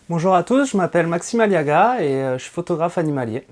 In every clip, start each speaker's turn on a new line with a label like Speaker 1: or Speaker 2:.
Speaker 1: Bonjour à tous, je m'appelle Maxime Aliaga et je suis photographe animalier.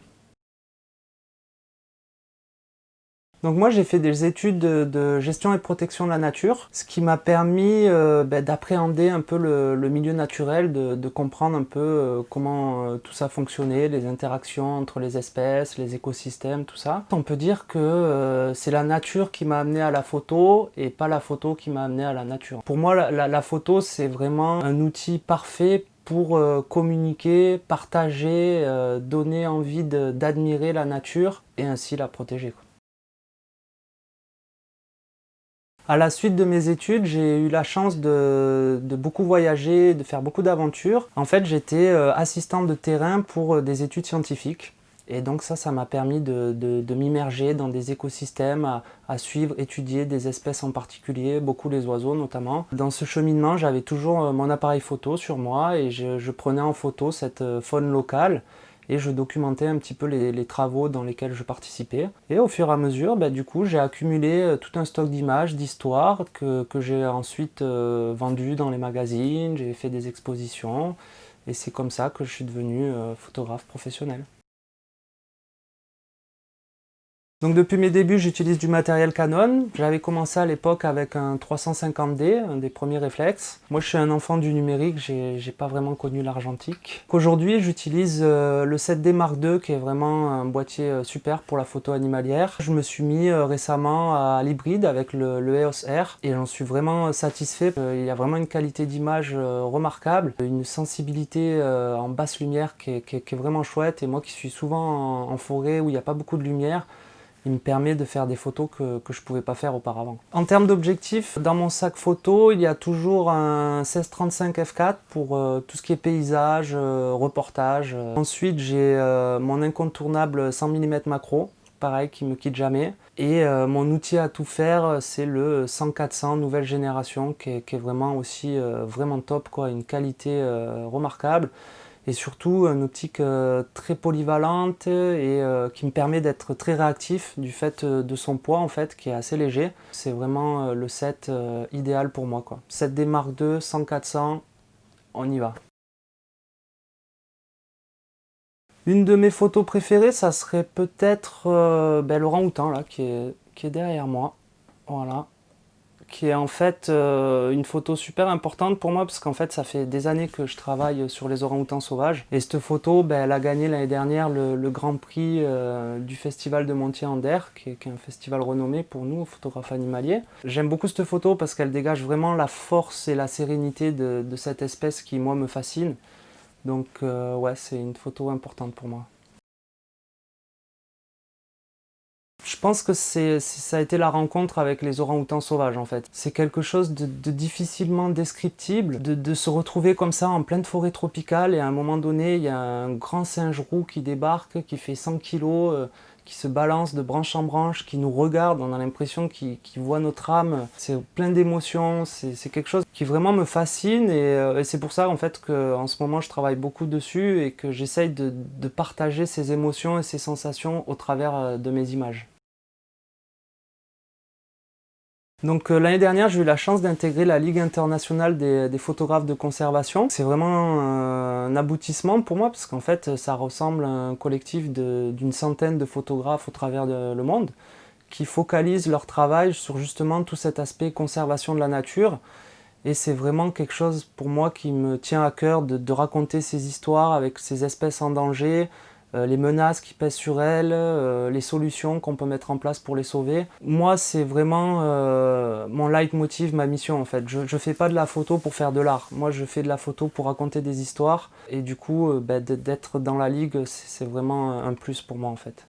Speaker 1: Donc moi j'ai fait des études de gestion et protection de la nature, ce qui m'a permis d'appréhender un peu le milieu naturel, de comprendre un peu comment tout ça fonctionnait, les interactions entre les espèces, les écosystèmes, tout ça. On peut dire que c'est la nature qui m'a amené à la photo et pas la photo qui m'a amené à la nature. Pour moi la photo c'est vraiment un outil parfait pour communiquer, partager, donner envie d'admirer la nature et ainsi la protéger, quoi. À la suite de mes études, j'ai eu la chance de beaucoup voyager, de faire beaucoup d'aventures. En fait, j'étais assistante de terrain pour des études scientifiques. Et donc ça m'a permis de m'immerger dans des écosystèmes, à suivre, étudier des espèces en particulier, beaucoup les oiseaux notamment. Dans ce cheminement, j'avais toujours mon appareil photo sur moi et je prenais en photo cette faune locale et je documentais un petit peu les travaux dans lesquels je participais. Et au fur et à mesure, du coup, j'ai accumulé tout un stock d'images, d'histoires que j'ai ensuite vendues dans les magazines, j'ai fait des expositions et c'est comme ça que je suis devenu photographe professionnel. Donc depuis mes débuts, j'utilise du matériel Canon. J'avais commencé à l'époque avec un 350D, un des premiers réflexes. Moi, je suis un enfant du numérique, j'ai pas vraiment connu l'argentique. Aujourd'hui, j'utilise le 7D Mark II, qui est vraiment un boîtier super pour la photo animalière. Je me suis mis récemment à l'hybride avec le EOS R et j'en suis vraiment satisfait. Il y a vraiment une qualité d'image remarquable, une sensibilité en basse lumière qui est vraiment chouette. Et moi qui suis souvent en forêt où il n'y a pas beaucoup de lumière, il me permet de faire des photos que je ne pouvais pas faire auparavant. En termes d'objectifs, dans mon sac photo, il y a toujours un 16-35 f4 pour tout ce qui est paysage, reportage. Ensuite, j'ai mon incontournable 100 mm macro, pareil, qui me quitte jamais. Et mon outil à tout faire, c'est le 100-400 nouvelle génération, qui est vraiment aussi vraiment top, quoi, une qualité remarquable. Et surtout une optique très polyvalente et qui me permet d'être très réactif du fait de son poids en fait qui est assez léger. C'est vraiment le set idéal pour moi, quoi. 7D Mark II, 100-400, on y va. Une de mes photos préférées, ça serait peut-être l'orang-outan là qui est derrière moi. Voilà. Qui est en fait une photo super importante pour moi parce qu'en fait ça fait des années que je travaille sur les orang-outans sauvages et cette photo elle a gagné l'année dernière le grand prix du festival de Montier-en-Der qui est un festival renommé pour nous photographes animaliers. J'aime beaucoup cette photo parce qu'elle dégage vraiment la force et la sérénité de cette espèce qui moi me fascine, donc ouais, c'est une photo importante pour moi. Je pense que ça a été la rencontre avec les orang-outans sauvages en fait. C'est quelque chose de difficilement descriptible, de se retrouver comme ça en pleine forêt tropicale et à un moment donné, il y a un grand singe roux qui débarque, qui fait 100 kilos, qui se balance de branche en branche, qui nous regarde, on a l'impression qu'il voit notre âme. C'est plein d'émotions, c'est quelque chose qui vraiment me fascine et c'est pour ça en fait qu'en ce moment je travaille beaucoup dessus et que j'essaye de partager ces émotions et ces sensations au travers de mes images. Donc l'année dernière, j'ai eu la chance d'intégrer la Ligue internationale des photographes de conservation. C'est vraiment un aboutissement pour moi parce qu'en fait, ça ressemble à un collectif d'une centaine de photographes au travers le monde qui focalisent leur travail sur justement tout cet aspect conservation de la nature. Et c'est vraiment quelque chose pour moi qui me tient à cœur de raconter ces histoires avec ces espèces en danger, les menaces qui pèsent sur elles, les solutions qu'on peut mettre en place pour les sauver. Moi, c'est vraiment mon leitmotiv, ma mission en fait. Je ne fais pas de la photo pour faire de l'art. Moi, je fais de la photo pour raconter des histoires. Et du coup, d'être dans la ligue, c'est vraiment un plus pour moi en fait.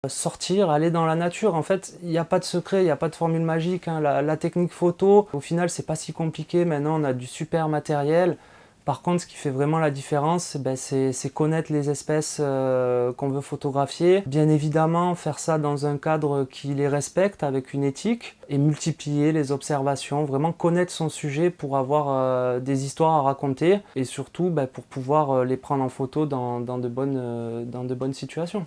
Speaker 1: Sortir, aller dans la nature, en fait, il n'y a pas de secret, il n'y a pas de formule magique, hein. La technique photo, au final, c'est pas si compliqué. Maintenant, on a du super matériel. Par contre, ce qui fait vraiment la différence, c'est connaître les espèces qu'on veut photographier. Bien évidemment, faire ça dans un cadre qui les respecte, avec une éthique, et multiplier les observations, vraiment connaître son sujet pour avoir des histoires à raconter, et surtout pour pouvoir les prendre en photo dans de bonnes situations.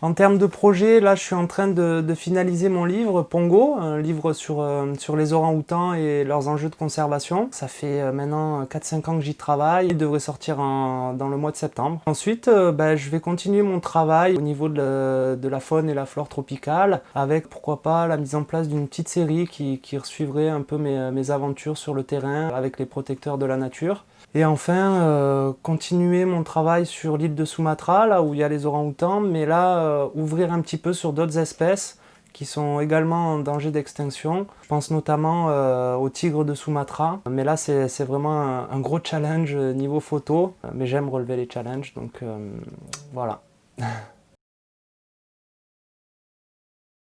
Speaker 1: En termes de projet, là je suis en train de finaliser mon livre Pongo, un livre sur les orang-outans et leurs enjeux de conservation. Ça fait maintenant 4-5 ans que j'y travaille, il devrait sortir dans le mois de septembre. Ensuite, je vais continuer mon travail au niveau de la faune et la flore tropicale, avec pourquoi pas la mise en place d'une petite série qui suivrait un peu mes aventures sur le terrain avec les protecteurs de la nature. Et enfin, continuer mon travail sur l'île de Sumatra, là où il y a les orang-outans, mais là, ouvrir un petit peu sur d'autres espèces qui sont également en danger d'extinction. Je pense notamment au tigre de Sumatra, mais là c'est vraiment un gros challenge niveau photo, mais j'aime relever les challenges, donc voilà.